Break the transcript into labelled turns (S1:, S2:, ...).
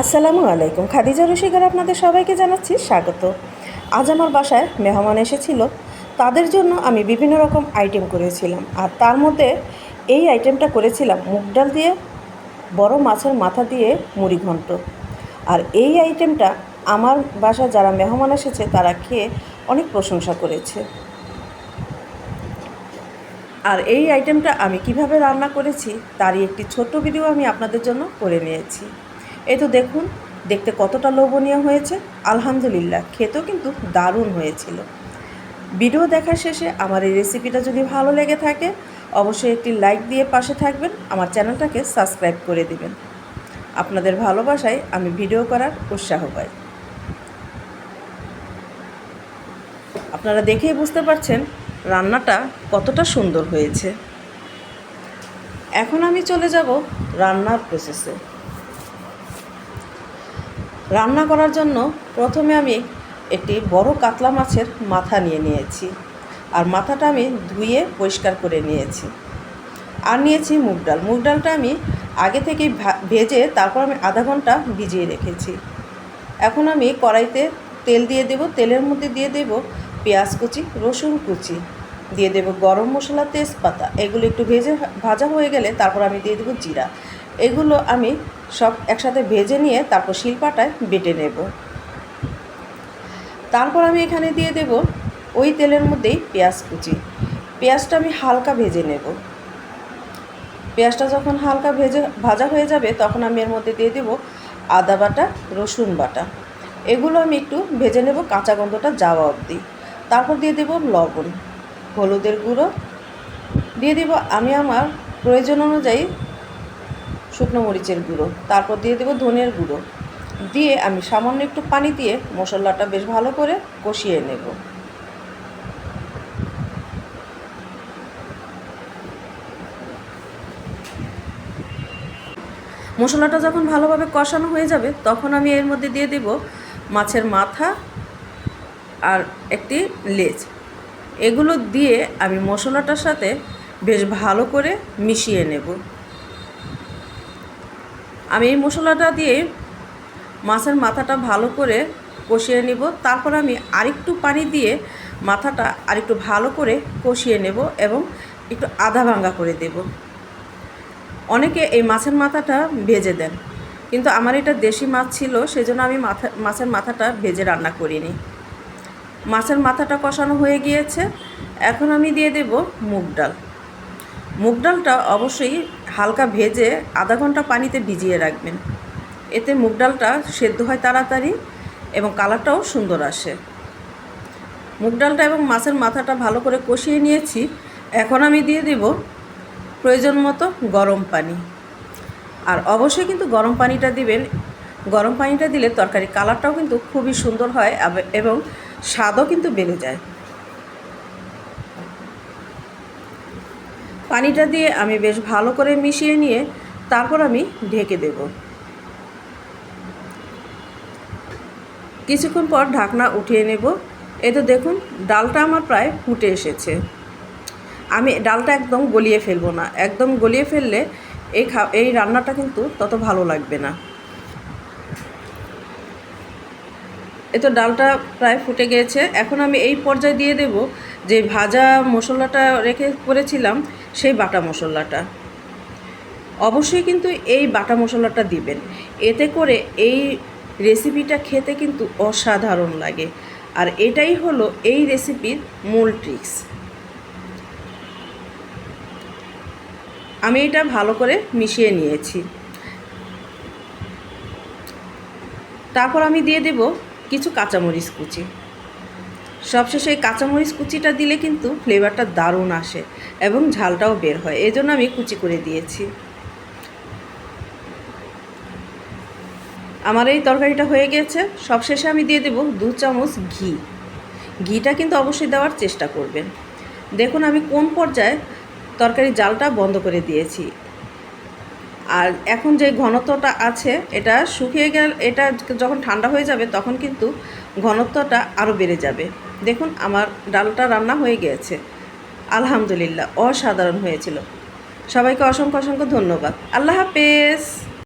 S1: আসসালামু আলাইকুম। খাদিজা রশিগার আপনাদের সবাইকে জানাচ্ছি স্বাগত। আজ আমার বাসায় মেহমান এসেছিল, তাদের জন্য আমি বিভিন্ন রকম আইটেম করেছিলাম। আর তার মধ্যে এই আইটেমটা করেছিলাম মুগ ডাল দিয়ে বড় মাছের মাথা দিয়ে মুড়ি ঘন্ট। আর এই আইটেমটা আমার বাসায় যারা মেহমান এসেছে তারা খেয়ে অনেক প্রশংসা করেছে। আর এই আইটেমটা আমি কিভাবে রান্না করেছি তারই একটি ছোট্ট ভিডিও আমি আপনাদের জন্য করে নিয়েছি। এই তো দেখুন, দেখতে কতটা লোভনীয় হয়েছে। আলহামদুলিল্লাহ, খেতেও কিন্তু দারুণ হয়েছিল। ভিডিও দেখার শেষে আমার এই রেসিপিটা যদি ভালো লেগে থাকে অবশ্যই একটি লাইক দিয়ে পাশে থাকবেন, আমার চ্যানেলটাকে সাবস্ক্রাইব করে দিবেন। আপনাদের ভালোবাসায় আমি ভিডিও করার উৎসাহ পাই। আপনারা দেখেই বুঝতে পারছেন রান্নাটা কতটা সুন্দর হয়েছে। এখন আমি চলে যাব রান্নার প্রসেসে। রান্না করার জন্য প্রথমে আমি একটি বড় কাতলা মাছের মাথা নিয়েছি। আর মাথাটা আমি ধুয়ে পরিষ্কার করে নিয়েছি। আর নিয়েছি মুগ ডাল। মুগ ডালটা আমি আগে থেকেই ভেজে তারপর আমি আধা ঘন্টা ভিজিয়ে রেখেছি। এখন আমি কড়াইতে তেল দিয়ে দেব। তেলের মধ্যে দিয়ে দেব পেঁয়াজ কুচি, রসুন কুচি, দিয়ে দেব গরম মশলা, তেজপাতা। এগুলো একটু ভাজা হয়ে গেলে তারপর আমি দিয়ে দেব জিরা। এগুলো আমি সব একসাথে ভেজে নিয়ে তারপর শিলপাটায় বেটে নেব। তারপর আমি এখানে দিয়ে দেব ওই তেলের মধ্যেই পেঁয়াজ কুচি। পেঁয়াজটা আমি হালকা ভেজে নেব। পেঁয়াজটা যখন হালকা ভাজা হয়ে যাবে তখন আমি এর মধ্যে দিয়ে দেব আদা বাটা, রসুন বাটা। এগুলো আমি একটু ভেজে নেব কাঁচা গন্ধটা যাওয়া অবধি। তারপর দিয়ে দেব লবণ, হলুদের গুঁড়ো, দিয়ে দেব আমি আমার প্রয়োজন অনুযায়ী শুকনো মরিচের গুঁড়ো, তারপর দিয়ে দেব ধনের গুঁড়ো। দিয়ে আমি সামান্য একটু পানি দিয়ে মশলাটা বেশ ভালো করে কষিয়ে নেব। মশলাটা যখন ভালোভাবে কষানো হয়ে যাবে তখন আমি এর মধ্যে দিয়ে দেব মাছের মাথা আর একটি লেজ। এগুলো দিয়ে আমি মশলাটার সাথে বেশ ভালো করে মিশিয়ে নেব। আমি এই মশলাটা দিয়ে মাছের মাথাটা ভালো করে কষিয়ে নেব। তারপর আমি আরেকটু পানি দিয়ে মাথাটা আরেকটু ভালো করে কষিয়ে নেব এবং একটু আধা ভাঙা করে দেব। অনেকে এই মাছের মাথাটা ভেজে দেন, কিন্তু আমার এটা দেশি মাছ ছিল, সেজন্য আমি মাছের মাথাটা ভেজে রান্না করিনি। মাছের মাথাটা কষানো হয়ে গিয়েছে। এখন আমি দিয়ে দেব মুগ ডাল। মুগ ডালটা অবশ্যই হালকা ভেজে আধা ঘন্টা পানিতে ভিজিয়ে রাখবেন। এতে মুগ ডালটা সেদ্ধ হয় তাড়াতাড়ি এবং কালারটাও সুন্দর আসে। মুগ ডালটা এবং মাছের মাথাটা ভালো করে কষিয়ে নিয়েছি। এখন আমি দিয়ে দেব প্রয়োজন মতো গরম পানি। আর অবশ্যই কিন্তু গরম পানিটা দিবেন। গরম পানিটা দিলে তরকারি কালারটাও কিন্তু খুবই সুন্দর হয় এবং স্বাদও কিন্তু বেড়ে যায়। পানিটা দিয়ে আমি বেশ ভালো করে মিশিয়ে নিয়ে তারপর আমি ঢেকে দেব। কিছুক্ষণ পর ঢাকনা উঠিয়ে নেব। এই তো দেখুন ডালটা আমার প্রায় ফুটে এসেছে। আমি ডালটা একদম গলিয়ে ফেলবো না। একদম গলিয়ে ফেললে এই রান্নাটা কিন্তু তত ভালো লাগবে না। এই তো ডালটা প্রায় ফুটে গিয়েছে। এখন আমি এই পর্যায়ে দিয়ে দেব যে ভাজা মশলাটা রেখে করেছিলাম সেই বাটা মশলাটা। অবশ্যই কিন্তু এই বাটা মশলাটা দিবেন। এতে করে এই রেসিপিটা খেতে কিন্তু অসাধারণ লাগে। আর এটাই হলো এই রেসিপির মূল ট্রিক্স। আমি এটা ভালো করে মিশিয়ে নিয়েছি। তারপর আমি দিয়ে দেব কিছু কাঁচামরিচ কুচি। সবশেষে এই কাঁচামরিচ কুচিটা দিলে কিন্তু ফ্লেভারটা দারুণ আসে এবং ঝালটাও বের হয়, এই জন্য আমি কুচি করে দিয়েছি। আমার এই তরকারিটা হয়ে গেছে। সবশেষে আমি দিয়ে দেব 2 চামচ ঘি। ঘিটা কিন্তু অবশ্যই দেওয়ার চেষ্টা করবেন। দেখুন আমি কোন পর্যায়ে তরকারি জালটা বন্ধ করে দিয়েছি। আর এখন যে ঘনত্বটা আছে এটা শুকিয়ে গেলে, এটা যখন ঠান্ডা হয়ে যাবে তখন কিন্তু ঘনত্বটা আরও বেড়ে যাবে। দেখুন আমার ডালটা রান্না হয়ে গিয়েছে। আলহামদুলিল্লাহ, অসাধারণ হয়েছিল। সবাইকে অসংখ্য অসংখ্য ধন্যবাদ। আল্লাহ হাফেজ।